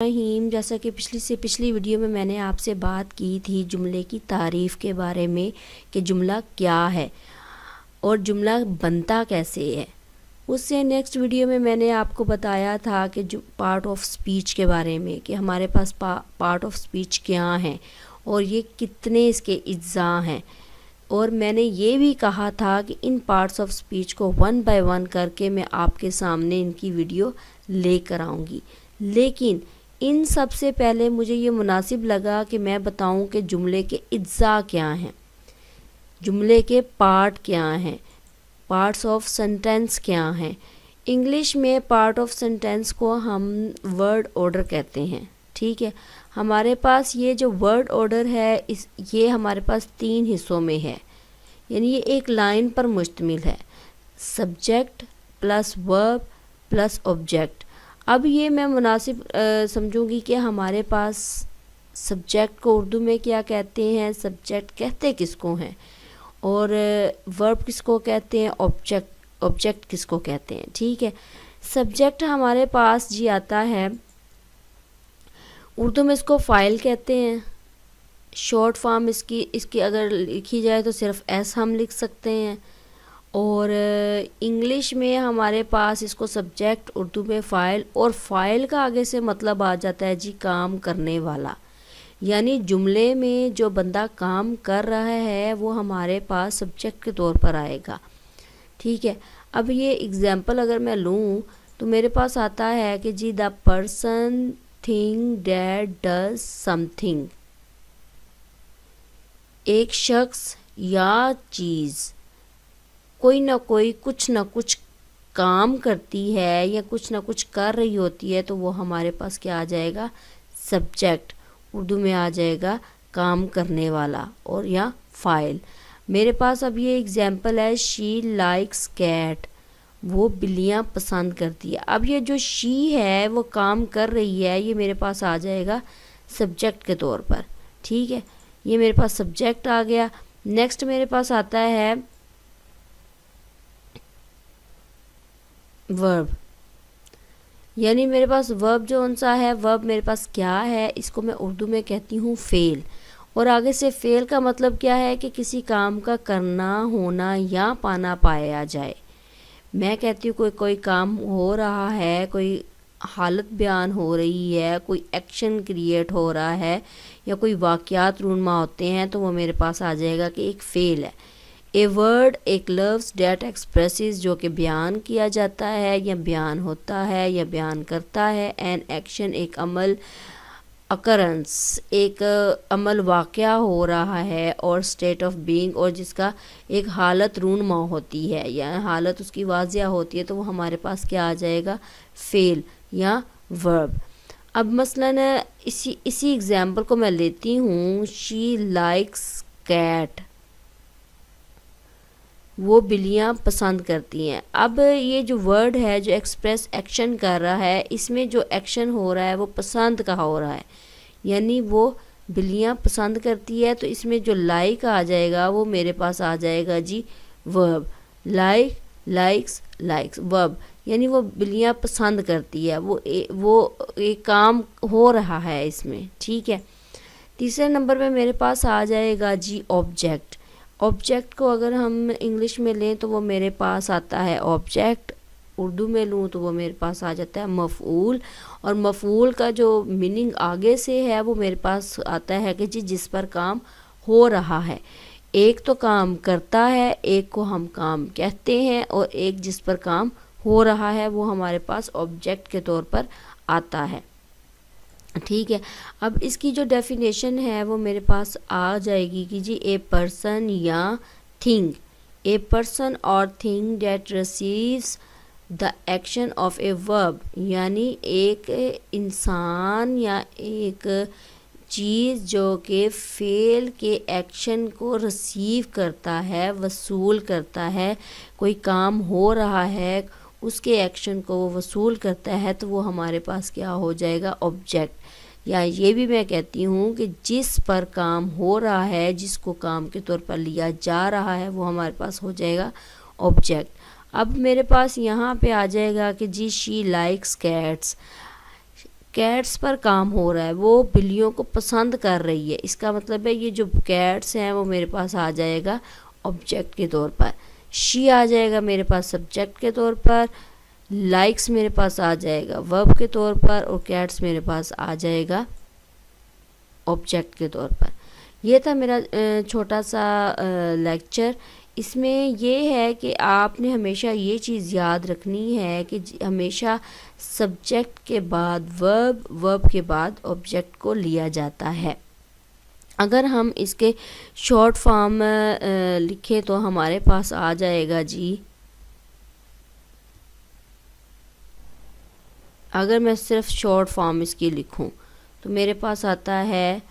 रहीम। जैसा कि पिछली वीडियो में मैंने आपसे बात की थी जुमले की तारीफ़ के बारे में कि जुमला क्या है और जुमला बनता कैसे है। उससे नेक्स्ट वीडियो में मैंने आपको बताया था कि जो पार्ट ऑफ स्पीच के बारे में कि हमारे पास पार्ट ऑफ स्पीच क्या हैं और ये कितने इसके अज्जा हैं। और मैंने ये भी कहा था कि इन पार्ट्स ऑफ स्पीच को वन बाय वन करके मैं आपके सामने इनकी वीडियो लेकर आऊँगी। लेकिन इन सब से पहले मुझे ये मुनासिब लगा कि मैं बताऊं कि जुमले के अज्जा क्या हैं, जुमले के पार्ट क्या हैं, पार्ट्स ऑफ सेंटेंस क्या हैं। इंग्लिश में पार्ट ऑफ सेंटेंस को हम वर्ड ऑर्डर कहते हैं। ठीक है, हमारे पास ये जो वर्ड ऑर्डर है ये हमारे पास 3 हिस्सों में है, यानी ये एक लाइन पर मुश्तमिल है, subject plus verb plus object. अब ये मैं मुनासिब समझूंगी कि हमारे पास सब्जेक्ट को उर्दू में क्या कहते हैं, सब्जेक्ट कहते किसको हैं, और वर्ब किसको कहते हैं, ऑब्जेक्ट किसको कहते हैं। ठीक है, सब्जेक्ट हमारे पास जी आता है, उर्दू में इसको फ़ाइल कहते हैं। शॉर्ट फॉर्म इसकी अगर लिखी जाए तो सिर्फ एस हम लिख सकते हैं। और इंग्लिश में हमारे पास इसको सब्जेक्ट, उर्दू में फ़ाइल, और फ़ाइल का आगे से मतलब आ जाता है जी काम करने वाला, यानी जुमले में जो बंदा काम कर रहा है वो हमारे पास सब्जेक्ट के तौर पर आएगा। ठीक है, अब ये एग्ज़ाम्पल अगर मैं लूँ तो मेरे पास आता है कि जी the person thing that does something, एक शख्स या चीज़ कोई ना कोई कुछ ना कुछ काम करती है या कुछ ना कुछ कर रही होती है, तो वो हमारे पास क्या आ जाएगा, सब्जेक्ट। उर्दू में आ जाएगा काम करने वाला और या फ़ाइल। मेरे पास अब ये एग्जाम्पल है, शी लाइक्स कैट, वो बिल्लियाँ पसंद करती है। अब ये जो शी है वो काम कर रही है, ये मेरे पास आ जाएगा सब्जेक्ट के तौर पर। ठीक है, ये मेरे पास सब्जेक्ट आ गया। नेक्स्ट मेरे पास आता है वर्ब, यानी मेरे पास वर्ब जो उनसा है, वर्ब मेरे पास क्या है, इसको मैं उर्दू में कहती हूँ फ़ेल। और आगे से फ़ेल का मतलब क्या है कि किसी काम का करना, होना या पाना पाया जाए। मैं कहती हूँ कोई काम हो रहा है, कोई हालत बयान हो रही है, कोई एक्शन क्रिएट हो रहा है या कोई वाक़यात रूनमा होते हैं, तो वो मेरे पास आ जाएगा कि एक फ़ेल है। ए वर्ड एक लफ्ज़ डेट एक्सप्रेसेस, जो कि बयान किया जाता है या बयान होता है या बयान करता है। एन एक्शन एक अमल, अकरेंस एक अमल वाक़या हो रहा है, और स्टेट ऑफ बीइंग, और जिसका एक हालत रूनमा होती है या हालत उसकी वाज़िया होती है, तो वो हमारे पास क्या आ जाएगा, फ़ेल या वर्ब। अब मसलन इसी एग्ज़ाम्पल को मैं लेती हूँ, शी लाइक्स कैट, वो बिल्लियाँ पसंद करती हैं। अब ये जो वर्ड है जो एक्सप्रेस एक्शन कर रहा है, इसमें जो एक्शन हो रहा है वो पसंद का हो रहा है, यानी वो बिल्लियाँ पसंद करती है, तो इसमें जो लाइक आ जाएगा वो मेरे पास आ जाएगा जी verb. Like, likes, likes, verb, यानी वो बिल्लियाँ पसंद करती है, वो एक काम हो रहा है इसमें। ठीक है, तीसरे नंबर पे मेरे पास आ जाएगा जी ऑब्जेक्ट। ऑब्जेक्ट को अगर हम इंग्लिश में लें तो वो मेरे पास आता है ऑब्जेक्ट, उर्दू में लूँ तो वो मेरे पास आ जाता है मफ़ऊल। और मफ़ऊल का जो मीनिंग आगे से है वो मेरे पास आता है कि जी जिस पर काम हो रहा है। एक तो काम करता है, एक को हम काम कहते हैं, और एक जिस पर काम हो रहा है वो हमारे पास ऑब्जेक्ट के तौर पर आता है। ठीक है, अब इसकी जो डेफिनेशन है वो मेरे पास आ जाएगी कि जी ए पर्सन या थिंग, ए पर्सन और thing date receives the action of a verb, यानी एक इंसान या एक चीज़ जो कि फ़ेल के एक्शन को रिसीव करता है, वसूल करता है, कोई काम हो रहा है उसके एक्शन को वो वसूल करता है, तो वो हमारे पास क्या हो जाएगा, ऑब्जेक्ट। या ये भी मैं कहती हूँ कि जिस पर काम हो रहा है, जिसको काम के तौर पर लिया जा रहा है, वो हमारे पास हो जाएगा ऑब्जेक्ट। अब मेरे पास यहाँ पे आ जाएगा कि जी शी लाइक्स कैट्स, कैट्स पर काम हो रहा है, वो बिल्लियों को पसंद कर रही है। इसका मतलब है ये जो कैट्स हैं वो मेरे पास आ जाएगा ऑब्जेक्ट के तौर पर, शी आ जाएगा मेरे पास सब्जेक्ट के तौर पर, लाइक्स मेरे पास आ जाएगा वर्ब के तौर पर, और कैट्स मेरे पास आ जाएगा ऑब्जेक्ट के तौर पर। ये था मेरा छोटा सा लेक्चर। इसमें ये है कि आपने हमेशा ये चीज़ याद रखनी है कि हमेशा सब्जेक्ट के बाद वर्ब, वर्ब के बाद ऑब्जेक्ट को लिया जाता है। अगर हम इसके शॉर्ट फॉर्म लिखें तो हमारे पास आ जाएगा जी, अगर मैं सिर्फ शॉर्ट फॉर्म इसकी लिखूं तो मेरे पास आता है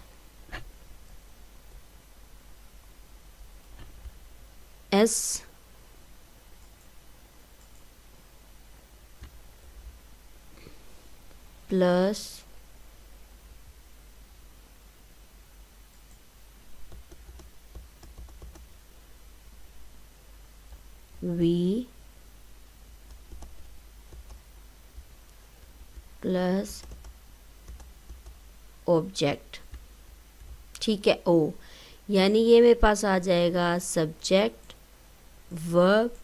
S plus V plus object, ठीक है, ओ, यानी ये मेरे पास आ जाएगा सब्जेक्ट वर्ब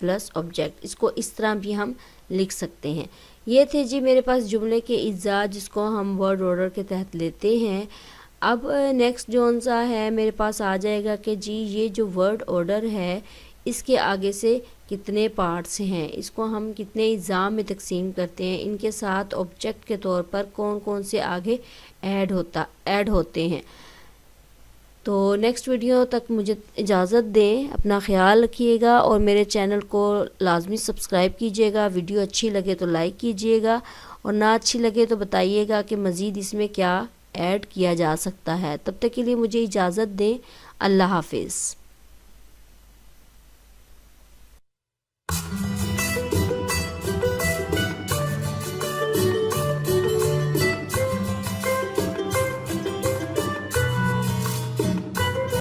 प्लस ऑब्जेक्ट। इसको इस तरह भी हम लिख सकते हैं। ये थे जी मेरे पास जुमले के अज्जा जिसको हम वर्ड ऑर्डर के तहत लेते हैं। अब नेक्स्ट जोन सा है मेरे पास आ जाएगा कि जी ये जो वर्ड ऑर्डर है इसके आगे से कितने पार्ट्स हैं, इसको हम कितने अज्जा में तकसीम करते हैं, इनके साथ ऑब्जेक्ट के तौर पर कौन कौन से आगे ऐड होते हैं। तो नेक्स्ट वीडियो तक मुझे इजाज़त दें, अपना ख्याल रखिएगा और मेरे चैनल को लाजमी सब्सक्राइब कीजिएगा। वीडियो अच्छी लगे तो लाइक कीजिएगा और ना अच्छी लगे तो बताइएगा कि मज़ीद इसमें क्या ऐड किया जा सकता है। तब तक के लिए मुझे इजाज़त दें। अल्लाह हाफिज़।